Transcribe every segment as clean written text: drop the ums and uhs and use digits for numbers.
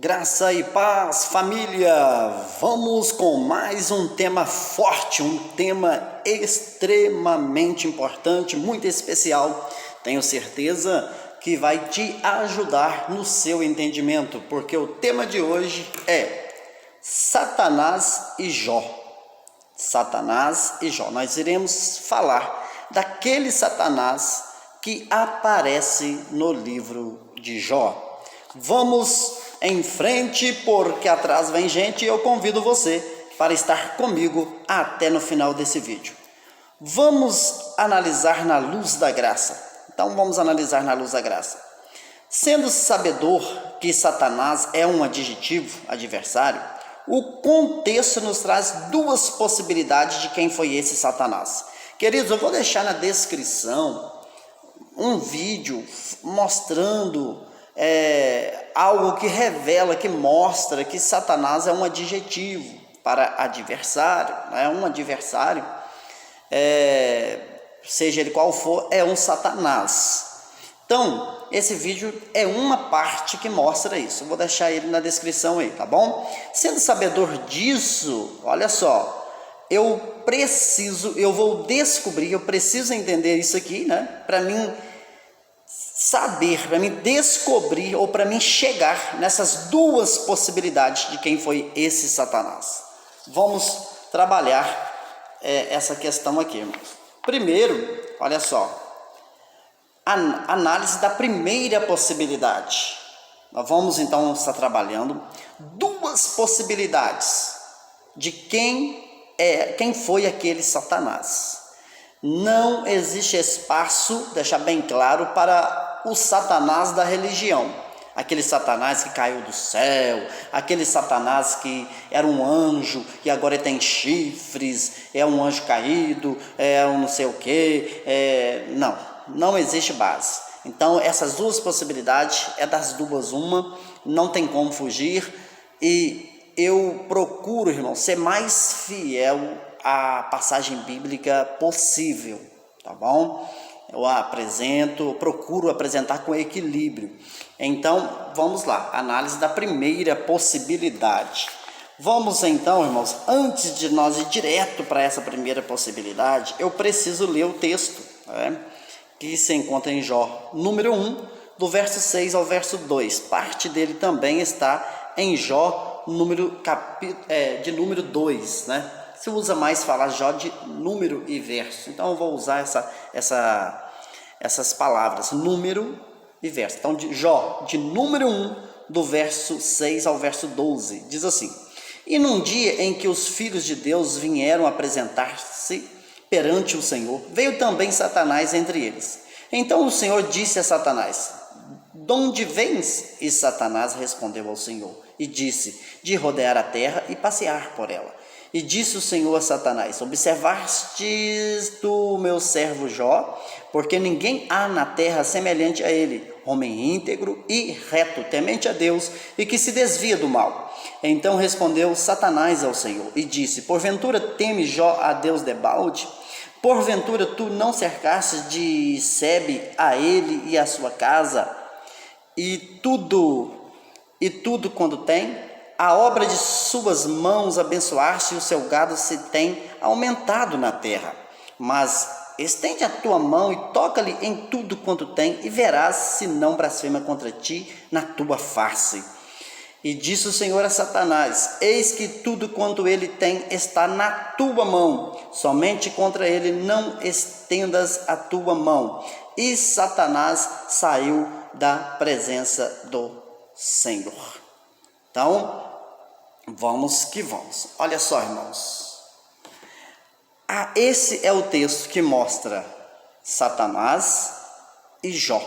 Graça e paz, família! Vamos com mais um tema forte, um tema extremamente importante, muito especial. Tenho certeza que vai te ajudar no seu entendimento, porque o tema de hoje é Satanás e Jó. Satanás e Jó. Nós iremos falar daquele Satanás que aparece no livro de Jó. Vamos em frente, porque atrás vem gente, e eu convido você para estar comigo até no final desse vídeo. Vamos analisar na luz da graça. Então vamos analisar na luz da graça. Sendo sabedor que Satanás é um adjetivo, adversário, o contexto nos traz duas possibilidades de quem foi esse Satanás. Queridos, eu vou deixar na descrição um vídeo mostrando algo que revela, que mostra que Satanás é um adjetivo para adversário, é um adversário, seja ele qual for, é um Satanás. Então, esse vídeo é uma parte que mostra isso. Eu vou deixar ele na descrição aí, tá bom? Sendo sabedor disso, olha só, eu vou descobrir, eu preciso entender isso aqui, né? Para mim saber, para mim descobrir ou para mim chegar nessas duas possibilidades de quem foi esse Satanás. Vamos trabalhar essa questão aqui, irmãos. Primeiro, olha só, análise da primeira possibilidade. Nós vamos então estar trabalhando duas possibilidades de quem foi aquele Satanás. Não existe espaço, deixar bem claro, para o Satanás da religião. Aquele Satanás que caiu do céu, aquele Satanás que era um anjo e agora tem chifres, é um anjo caído, é um não sei o que. Não existe base. Então essas duas possibilidades, é das duas uma, não tem como fugir, e eu procuro, irmão, ser mais fiel à passagem bíblica possível, tá bom? Eu procuro apresentar com equilíbrio. Então, vamos lá, análise da primeira possibilidade. Vamos então, irmãos, antes de nós ir direto para essa primeira possibilidade, eu preciso ler o texto, que se encontra em Jó, número 1, do verso 6 ao verso 2. Parte dele também está em Jó, de número 2, né? Se usa mais falar Jó de número e verso, então eu vou usar essas palavras, número e verso. Então, de Jó, de número 1, do verso 6 ao verso 12, diz assim: E num dia em que os filhos de Deus vieram apresentar-se perante o Senhor, veio também Satanás entre eles. Então o Senhor disse a Satanás: De onde vens? E Satanás respondeu ao Senhor e disse: De rodear a terra e passear por ela. E disse o Senhor a Satanás: Observastes tu meu servo Jó? Porque ninguém há na terra semelhante a ele, homem íntegro e reto, temente a Deus e que se desvia do mal. Então respondeu Satanás ao Senhor e disse: Porventura teme Jó a Deus debalde? Porventura tu não cercastes de sebe a ele e a sua casa e tudo quando tem? A obra de suas mãos abençoaste, e o seu gado se tem aumentado na terra. Mas estende a tua mão e toca-lhe em tudo quanto tem, e verás se não blasfema contra ti na tua face. E disse o Senhor a Satanás: Eis que tudo quanto ele tem está na tua mão, somente contra ele não estendas a tua mão. E Satanás saiu da presença do Senhor. Então, vamos que vamos. Olha só, irmãos. Esse é o texto que mostra Satanás e Jó.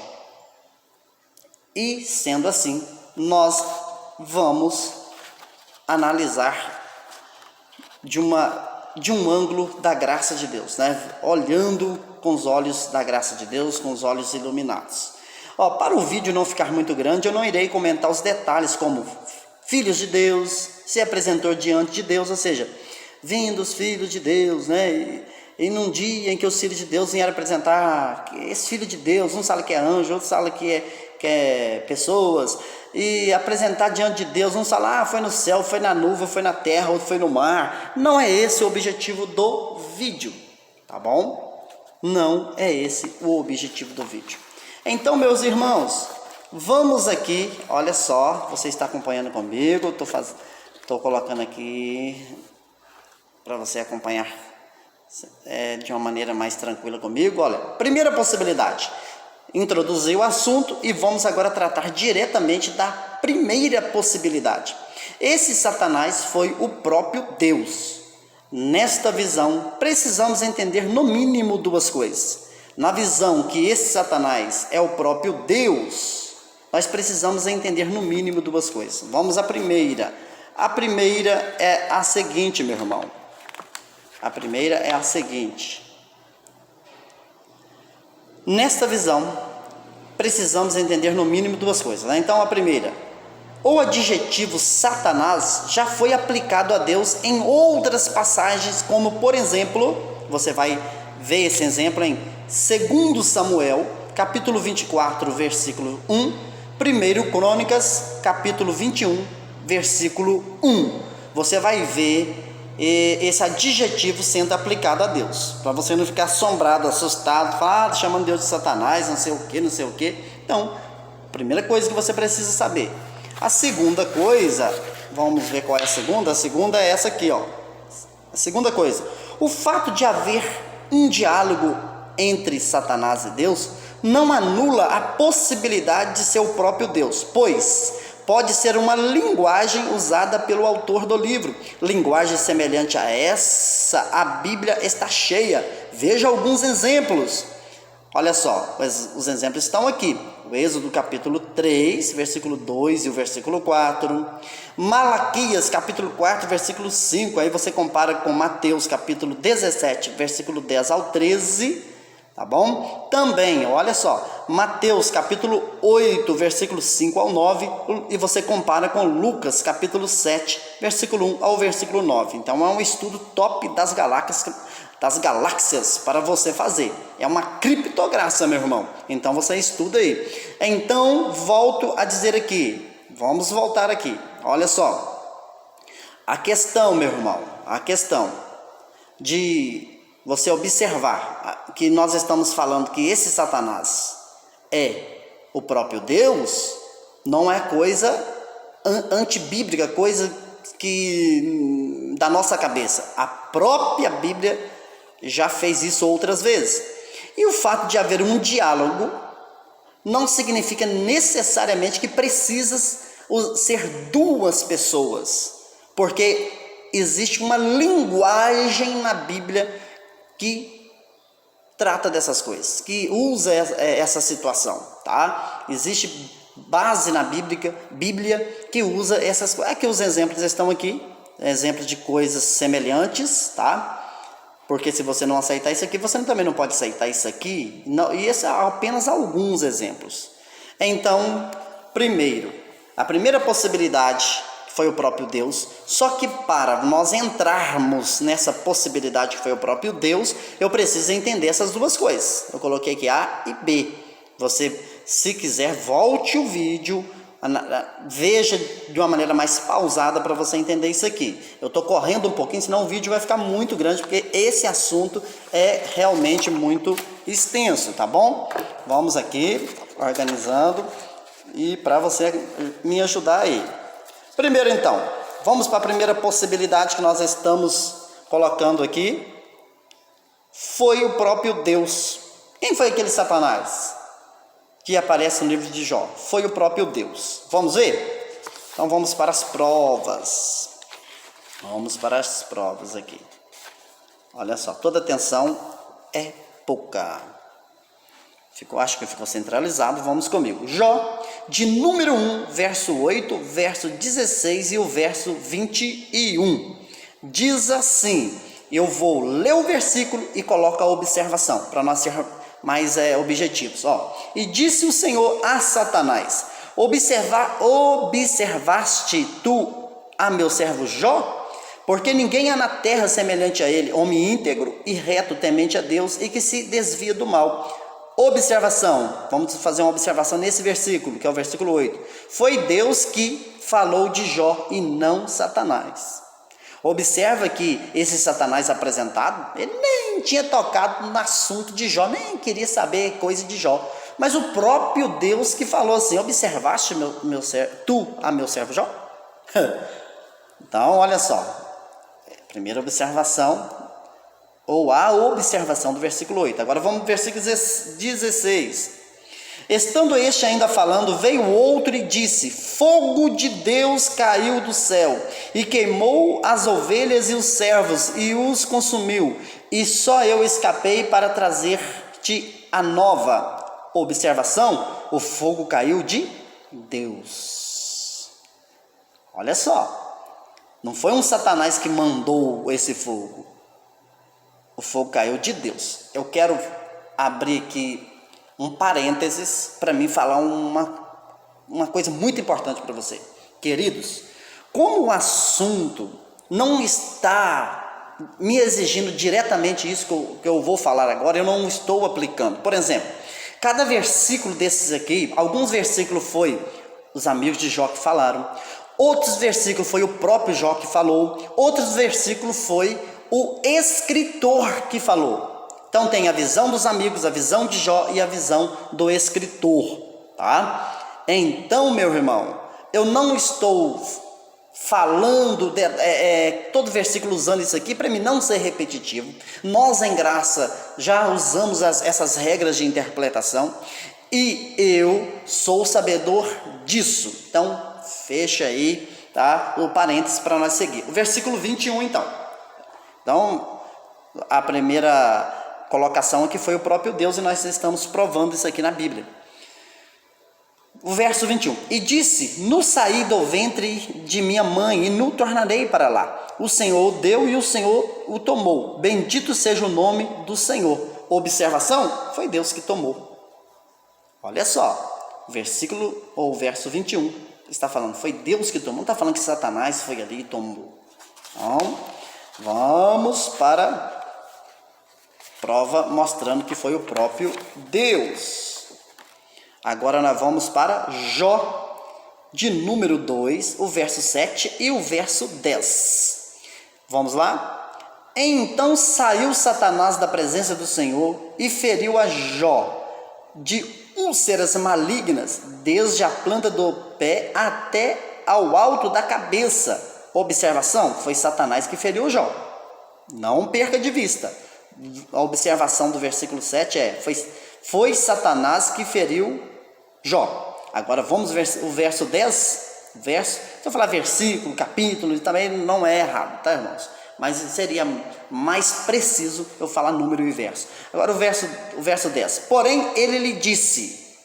E, sendo assim, nós vamos analisar de um ângulo da graça de Deus, né? Olhando com os olhos da graça de Deus, com os olhos iluminados. Para o vídeo não ficar muito grande, eu não irei comentar os detalhes como filhos de Deus, se apresentou diante de Deus, ou seja, vindo os filhos de Deus, né? E num dia em que os filhos de Deus vieram apresentar esse filho de Deus, um fala que é anjo, outro fala que pessoas e apresentar diante de Deus. Uns falam, foi no céu, foi na nuvem, foi na terra, outro foi no mar. Não é esse o objetivo do vídeo, tá bom? Não é esse o objetivo do vídeo. Então, meus irmãos, vamos aqui, olha só, você está acompanhando comigo, estou colocando aqui para você acompanhar de uma maneira mais tranquila comigo. Olha, primeira possibilidade, introduzir o assunto e vamos agora tratar diretamente da primeira possibilidade. Esse Satanás foi o próprio Deus. Nesta visão, precisamos entender no mínimo duas coisas. Na visão que esse Satanás é o próprio Deus, nós precisamos entender no mínimo duas coisas. Vamos à primeira. A primeira é a seguinte, meu irmão. A primeira é a seguinte. Nesta visão, precisamos entender no mínimo duas coisas, né? Então, a primeira, o adjetivo Satanás já foi aplicado a Deus em outras passagens, como, por exemplo, você vai ver esse exemplo em 2 Samuel, capítulo 24, versículo 1, 1 Crônicas, capítulo 21, versículo 1. Você vai ver esse adjetivo sendo aplicado a Deus, para você não ficar assombrado, assustado, falar, chamando Deus de Satanás, não sei o que. Então, primeira coisa que você precisa saber. A segunda coisa, vamos ver qual é a segunda. A segunda é essa aqui, ó. A segunda coisa, o fato de haver um diálogo entre Satanás e Deus não anula a possibilidade de ser o próprio Deus, pois pode ser uma linguagem usada pelo autor do livro. Linguagem semelhante a essa, a Bíblia está cheia. Veja alguns exemplos. Olha só, os exemplos estão aqui. O Êxodo capítulo 3, versículo 2 e o versículo 4. Malaquias capítulo 4, versículo 5. Aí você compara com Mateus capítulo 17, versículo 10 ao 13. Tá bom? Também, olha só, Mateus capítulo 8, versículo 5 ao 9, e você compara com Lucas capítulo 7, versículo 1 ao versículo 9. Então é um estudo top das galáxias para você fazer. É uma criptografia, meu irmão. Então você estuda aí. Então, volto a dizer aqui. Vamos voltar aqui. Olha só. A questão, meu irmão, a questão de você observar que nós estamos falando que esse Satanás é o próprio Deus, não é coisa antibíblica, coisa que da nossa cabeça. A própria Bíblia já fez isso outras vezes. E o fato de haver um diálogo não significa necessariamente que precisa ser duas pessoas, porque existe uma linguagem na Bíblia que trata dessas coisas, que usa essa situação, tá? Existe base na Bíblia que usa essas coisas. Aqui os exemplos estão aqui, exemplos de coisas semelhantes, tá? Porque se você não aceitar isso aqui, você também não pode aceitar isso aqui. Não, e esses são apenas alguns exemplos. Então, a primeira possibilidade foi o próprio Deus, só que para nós entrarmos nessa possibilidade que foi o próprio Deus, eu preciso entender essas duas coisas. Eu coloquei aqui A e B. Você, se quiser, volte o vídeo, veja de uma maneira mais pausada para você entender isso aqui. Eu estou correndo um pouquinho, senão o vídeo vai ficar muito grande, porque esse assunto é realmente muito extenso, tá bom? Vamos aqui, organizando, e para você me ajudar aí. Primeiro, então, vamos para a primeira possibilidade que nós estamos colocando aqui. Foi o próprio Deus. Quem foi aquele Satanás que aparece no livro de Jó? Foi o próprio Deus. Vamos ver? Então vamos para as provas. Vamos para as provas aqui. Olha só, toda atenção é pouca. Acho que ficou centralizado. Vamos comigo. Jó, de número 1, verso 8, verso 16 e o verso 21. Diz assim, eu vou ler o versículo e coloco a observação, para nós ser mais objetivos. E disse o Senhor a Satanás, observaste tu a meu servo Jó? Porque ninguém há na terra semelhante a ele, homem íntegro e reto, temente a Deus e que se desvia do mal. Observação, vamos fazer uma observação nesse versículo, que é o versículo 8. Foi Deus que falou de Jó e não Satanás. Observa que esse Satanás apresentado, ele nem tinha tocado no assunto de Jó, nem queria saber coisa de Jó. Mas o próprio Deus que falou assim: observaste meu servo Jó? Então, olha só. Primeira observação, ou a observação do versículo 8. Agora vamos para o versículo 16. Estando este ainda falando, veio outro e disse: fogo de Deus caiu do céu e queimou as ovelhas e os servos e os consumiu, e só eu escapei para trazer-te a nova. Observação: o fogo caiu de Deus. Olha só, não foi um Satanás que mandou esse fogo. O fogo caiu de Deus. Eu quero abrir aqui um parênteses para mim falar uma coisa muito importante para você. Queridos, como o assunto não está me exigindo diretamente isso que eu vou falar agora, eu não estou aplicando. Por exemplo, cada versículo desses aqui, alguns versículos foi os amigos de Jó que falaram, outros versículos foi o próprio Jó que falou, outros versículos foi o escritor que falou. Então tem a visão dos amigos, a visão de Jó e a visão do escritor, tá? Então, meu irmão, eu não estou falando todo versículo usando isso aqui para mim não ser repetitivo. Nós em graça já usamos essas regras de interpretação e eu sou sabedor disso. Então fecha aí, tá? O parênteses para nós seguir. O versículo 21 então a primeira colocação aqui foi o próprio Deus e nós estamos provando isso aqui na Bíblia. O verso 21. E disse: no saí do ventre de minha mãe e no tornarei para lá. O Senhor o deu e o Senhor o tomou. Bendito seja o nome do Senhor. Observação: foi Deus que tomou. Olha só, o verso 21 está falando, foi Deus que tomou. Não está falando que Satanás foi ali e tomou. Então, vamos para prova mostrando que foi o próprio Deus. Agora nós vamos para Jó, de número 2, o verso 7 e o verso 10. Vamos lá? Então saiu Satanás da presença do Senhor e feriu a Jó de úlceras malignas, desde a planta do pé até ao alto da cabeça. Observação: foi Satanás que feriu Jó. Não perca de vista. A observação do versículo 7 foi Satanás que feriu Jó. Agora vamos ver o verso 10. Se eu falar versículo, capítulo, também não é errado, tá, irmãos? Mas seria mais preciso eu falar número e verso. Agora o verso 10. Porém, ele lhe disse: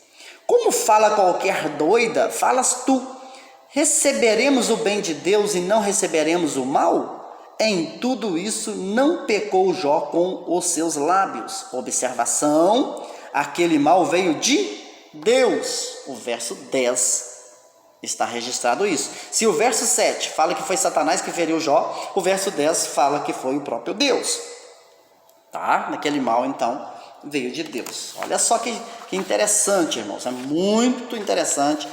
como fala qualquer doida, falas tu. Receberemos o bem de Deus e não receberemos o mal? Em tudo isso não pecou Jó com os seus lábios. Observação: aquele mal veio de Deus. O verso 10 está registrado isso. Se o verso 7 fala que foi Satanás que feriu Jó, o verso 10 fala que foi o próprio Deus. Tá? Aquele mal, então, veio de Deus. Olha só que interessante, irmãos. É muito interessante.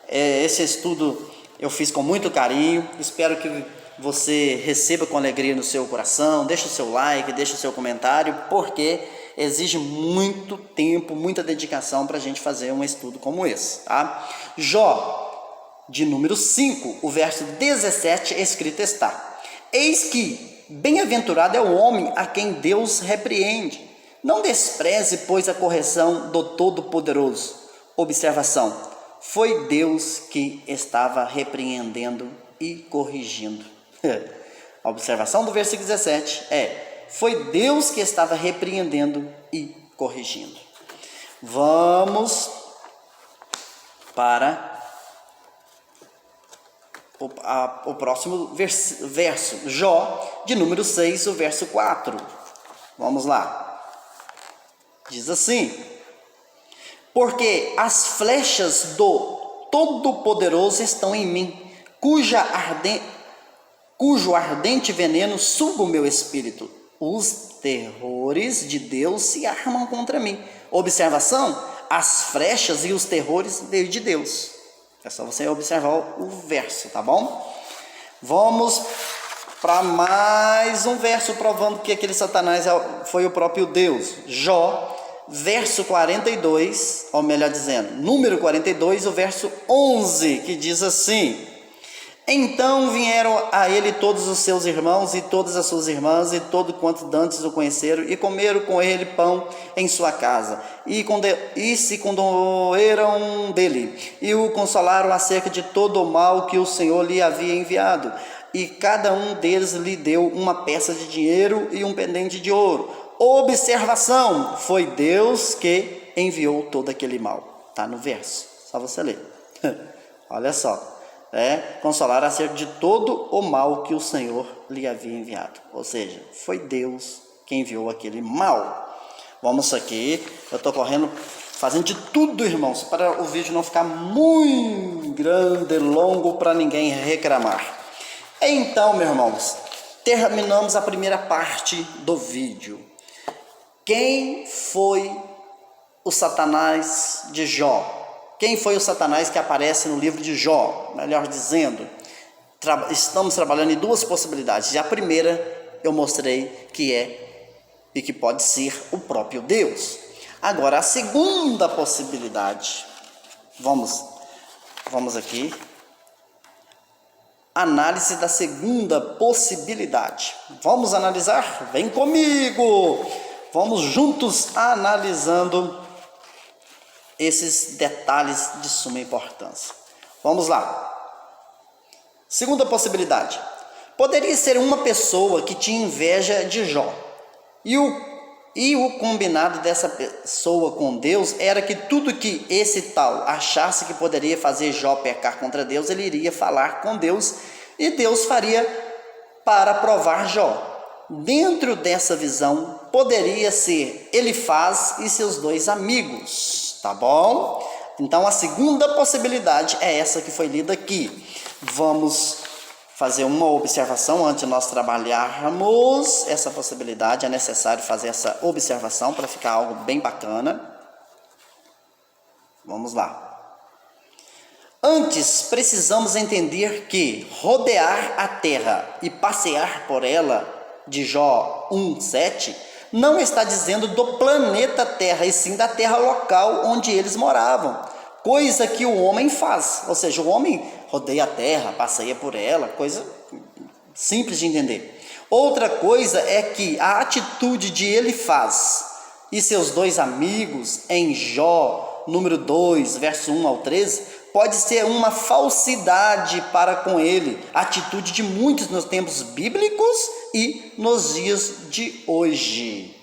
Esse estudo eu fiz com muito carinho. Espero que você receba com alegria no seu coração. Deixa o seu like, deixa o seu comentário, porque exige muito tempo, muita dedicação para a gente fazer um estudo como esse, tá? Jó, de número 5, o verso 17, escrito está: eis que bem-aventurado é o homem a quem Deus repreende. Não despreze, pois, a correção do Todo-Poderoso. Observação: foi Deus que estava repreendendo e corrigindo. A observação do versículo 17 foi Deus que estava repreendendo e corrigindo. Vamos para o próximo verso. Jó, de número 6, o verso 4. Vamos lá. Diz assim: porque as flechas do Todo-Poderoso estão em mim, cujo ardente veneno suga o meu espírito. Os terrores de Deus se armam contra mim. Observação: as flechas e os terrores veio de Deus. É só você observar o verso, tá bom? Vamos para mais um verso provando que aquele Satanás foi o próprio Deus. Jó, verso 42, ou melhor dizendo, número 42, o verso 11, que diz assim: então vieram a ele todos os seus irmãos e todas as suas irmãs e todo quanto dantes o conheceram e comeram com ele pão em sua casa e se condoeram dele e o consolaram acerca de todo o mal que o Senhor lhe havia enviado, e cada um deles lhe deu uma peça de dinheiro e um pendente de ouro. Observação: foi Deus que enviou todo aquele mal. Está no verso, só você ler. Olha só. Consolar acerca de todo o mal que o Senhor lhe havia enviado. Ou seja, foi Deus que enviou aquele mal. Vamos aqui, eu estou correndo, fazendo de tudo, irmãos, para o vídeo não ficar muito grande, longo, para ninguém reclamar. Então, meus irmãos, terminamos a primeira parte do vídeo. Quem foi o Satanás de Jó? Quem foi o Satanás que aparece no livro de Jó? Melhor dizendo, estamos trabalhando em duas possibilidades. E a primeira eu mostrei que é e que pode ser o próprio Deus. Agora, a segunda possibilidade, vamos aqui, análise da segunda possibilidade. Vamos analisar? Vem comigo! Vamos juntos analisando esses detalhes de suma importância. Vamos lá. Segunda possibilidade: poderia ser uma pessoa que tinha inveja de Jó, e o combinado dessa pessoa com Deus era que tudo que esse tal achasse que poderia fazer Jó pecar contra Deus, ele iria falar com Deus e Deus faria para provar Jó. Dentro dessa visão, poderia ser Elifaz e seus dois amigos, tá bom? Então, a segunda possibilidade é essa que foi lida aqui. Vamos fazer uma observação antes de nós trabalharmos essa possibilidade. É necessário fazer essa observação para ficar algo bem bacana. Vamos lá. Antes, precisamos entender que rodear a terra e passear por ela, de Jó 1:7, não está dizendo do planeta Terra, e sim da terra local onde eles moravam, coisa que o homem faz. Ou seja, o homem rodeia a terra, passeia por ela, coisa simples de entender. Outra coisa é que a atitude de Elifaz e seus dois amigos em Jó, número 2, verso 1 ao 13, pode ser uma falsidade para com ele, atitude de muitos nos tempos bíblicos e nos dias de hoje.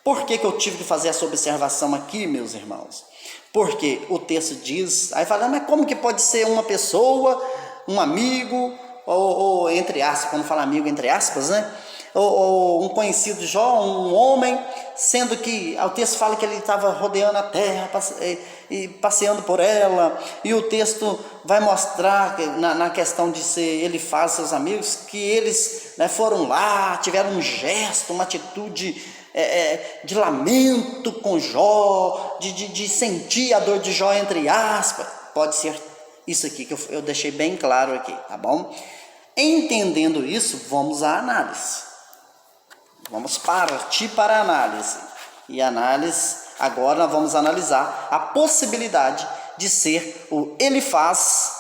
Por que eu tive que fazer essa observação aqui, meus irmãos? Porque o texto diz, aí fala, mas como que pode ser uma pessoa, um amigo, ou entre aspas, quando fala amigo, entre aspas, né? Ou um conhecido de Jó, um homem, sendo que o texto fala que ele estava rodeando a terra e passeando por ela, e o texto vai mostrar na questão de ser Elifaz e seus amigos, que eles, né, foram lá, tiveram um gesto, uma atitude de lamento com Jó, de sentir a dor de Jó, entre aspas. Pode ser isso aqui que eu deixei bem claro aqui, tá bom? Entendendo isso, vamos à análise. Vamos partir para a análise. E análise, agora nós vamos analisar a possibilidade de ser o Elifaz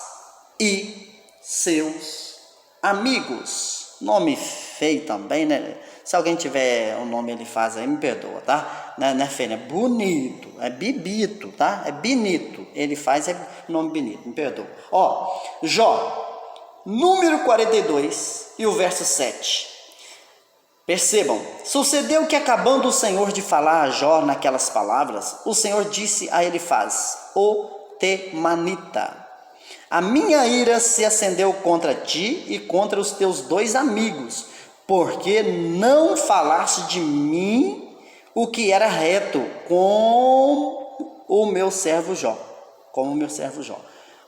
e seus amigos. Nome feio também, né? Se alguém tiver um nome Elifaz aí, me perdoa, tá? Não é feio, é bonito, é bibito, tá? É bonito. Elifaz é nome bonito, me perdoa. Ó, Jó, número 42 e o verso 7. Percebam, sucedeu que acabando o Senhor de falar a Jó naquelas palavras, o Senhor disse a Elifaz, o temanita: a minha ira se acendeu contra ti e contra os teus dois amigos, porque não falaste de mim o que era reto com o meu servo Jó. Como o meu servo Jó.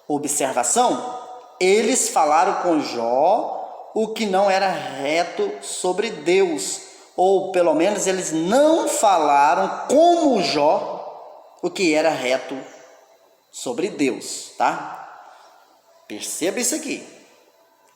Observação, eles falaram com Jó o que não era reto sobre Deus, ou pelo menos eles não falaram como Jó o que era reto sobre Deus, tá? Perceba isso aqui.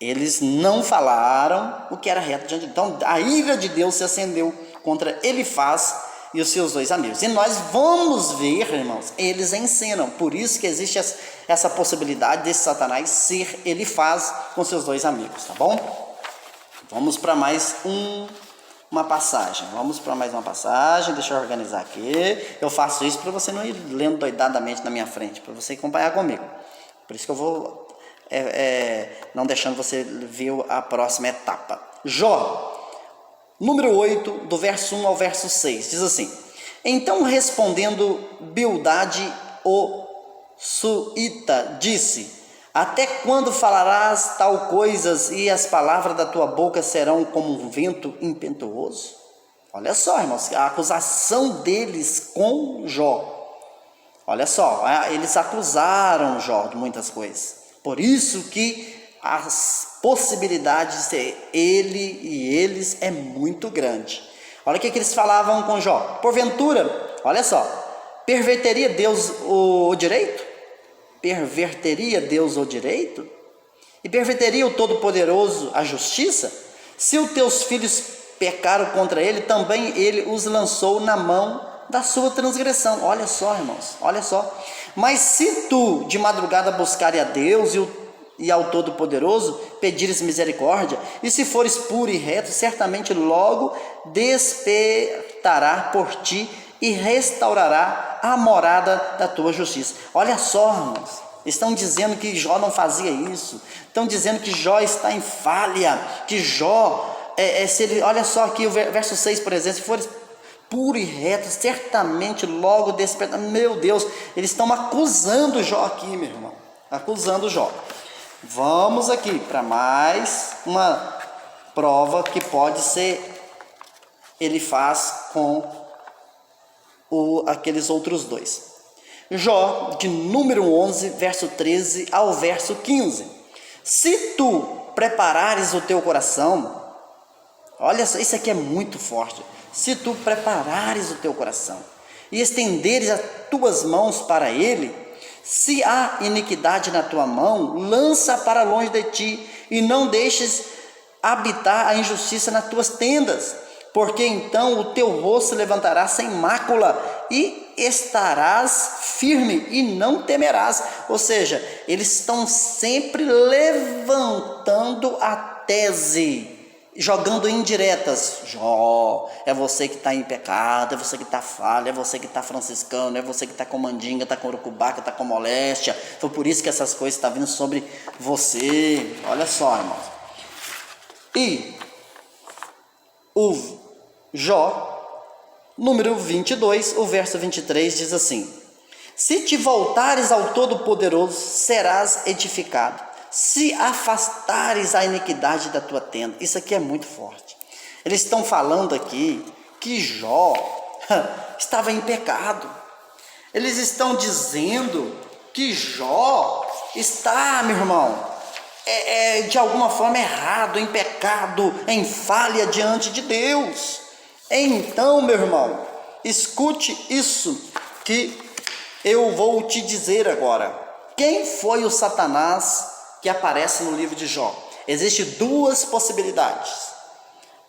Eles não falaram o que era reto diante de Deus. Então, a ira de Deus se acendeu contra Elifaz e os seus 2 amigos. E nós vamos ver, irmãos, eles encenam. Por isso que existe essa possibilidade desse Satanás ser Elifaz com seus 2 amigos, tá bom? Vamos para mais uma passagem. Deixa eu organizar aqui. Eu faço isso para você não ir lendo doidadamente na minha frente, para você acompanhar comigo. Por isso que eu vou não deixando você ver a próxima etapa. Jó, número 8, do verso 1 ao verso 6, diz assim: Então respondendo Bildade o Suíta, disse: Até quando falarás tal coisas e as palavras da tua boca serão como um vento impetuoso? Olha só, irmãos, a acusação deles com Jó. Olha só, eles acusaram Jó de muitas coisas. Por isso que as possibilidades de ser ele e eles é muito grande. Olha o que eles falavam com Jó. Porventura, olha só, perverteria Deus o direito? Perverteria Deus o direito? E perverteria o Todo-Poderoso a justiça? Se os teus filhos pecaram contra ele, também ele os lançou na mão da sua transgressão. Olha só, irmãos, olha só. Mas se tu de madrugada buscares a Deus e ao Todo-Poderoso pedires misericórdia, e se fores puro e reto, certamente logo despertará por ti e restaurará a morada da tua justiça. Olha só, irmãos, estão dizendo que Jó não fazia isso, estão dizendo que Jó está em falha, que Jó, olha só aqui o verso 6, por exemplo, se fores puro e reto, certamente logo despertar. Meu Deus, eles estão acusando Jó aqui, meu irmão, acusando Jó. Vamos aqui para mais uma prova que pode ser Elifaz com aqueles outros 2. Jó, de número 11, verso 13 ao verso 15. Se tu preparares o teu coração, olha só, isso aqui é muito forte. Se tu preparares o teu coração e estenderes as tuas mãos para ele, se há iniquidade na tua mão, lança para longe de ti e não deixes habitar a injustiça nas tuas tendas, porque então o teu rosto levantará sem mácula e estarás firme e não temerás. Ou seja, eles estão sempre levantando a tese, jogando indiretas. Jó, é você que está em pecado, é você que está falha, é você que está franciscano, é você que está com mandinga, está com urucubaca, está com moléstia. Foi por isso que essas coisas estão vindo sobre você. Olha só, irmãos. E o Jó, número 22, o verso 23 diz assim: Se te voltares ao Todo-Poderoso, serás edificado. Se afastares a iniquidade da tua tenda. Isso aqui é muito forte. Eles estão falando aqui que Jó estava em pecado. Eles estão dizendo que Jó está, meu irmão, de alguma forma errado, em pecado, em falha diante de Deus. Então, meu irmão, escute isso que eu vou te dizer agora. Quem foi o Satanás que aparece no livro de Jó? Existem 2 possibilidades.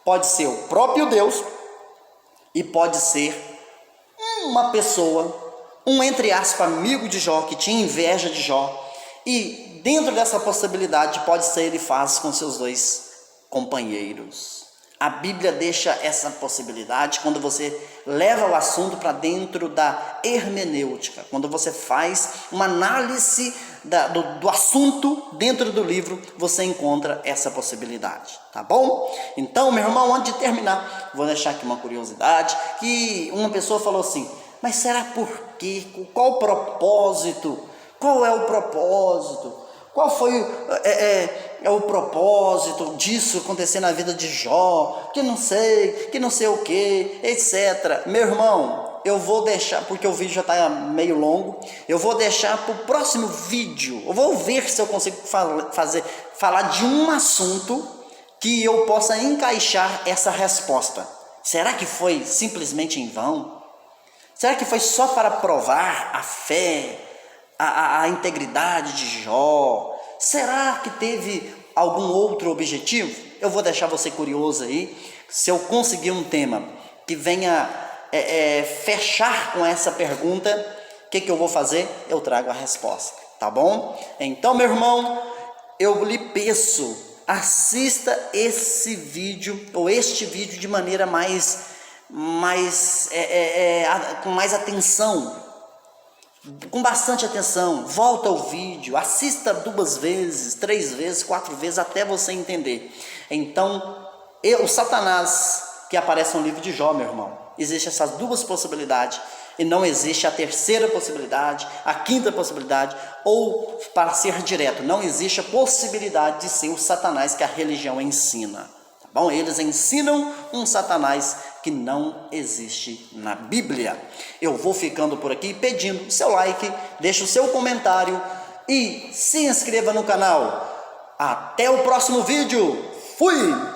Pode ser o próprio Deus e pode ser uma pessoa, entre aspas, amigo de Jó, que tinha inveja de Jó. E dentro dessa possibilidade pode ser Elifaz com seus 2 companheiros. A Bíblia deixa essa possibilidade quando você leva o assunto para dentro da hermenêutica, quando você faz uma análise do assunto dentro do livro, você encontra essa possibilidade, tá bom? Então, meu irmão, antes de terminar, vou deixar aqui uma curiosidade, que uma pessoa falou assim: mas será por quê? Qual o propósito? Qual é o propósito? Qual foi o propósito disso acontecer na vida de Jó? Que não sei o que, etc. Meu irmão, eu vou deixar, porque o vídeo já está meio longo, eu vou deixar para o próximo vídeo. Eu vou ver se eu consigo falar de um assunto que eu possa encaixar essa resposta. Será que foi simplesmente em vão? Será que foi só para provar a fé, a integridade de Jó? Será que teve algum outro objetivo? Eu vou deixar você curioso aí. Se eu conseguir um tema que venha fechar com essa pergunta, o que eu vou fazer? Eu trago a resposta, tá bom? Então, meu irmão, eu lhe peço, assista esse vídeo, ou este vídeo, de maneira com mais atenção, com bastante atenção. Volta ao vídeo, assista 2 vezes, 3 vezes, 4 vezes, até você entender. Então, o Satanás que aparece no livro de Jó, meu irmão, existem essas 2 possibilidades, e não existe a 3ª possibilidade, a 5ª possibilidade, ou, para ser direto, não existe a possibilidade de ser o Satanás que a religião ensina. Tá bom? Eles ensinam um Satanás que não existe na Bíblia. Eu vou ficando por aqui pedindo seu like, deixe o seu comentário e se inscreva no canal. Até o próximo vídeo. Fui!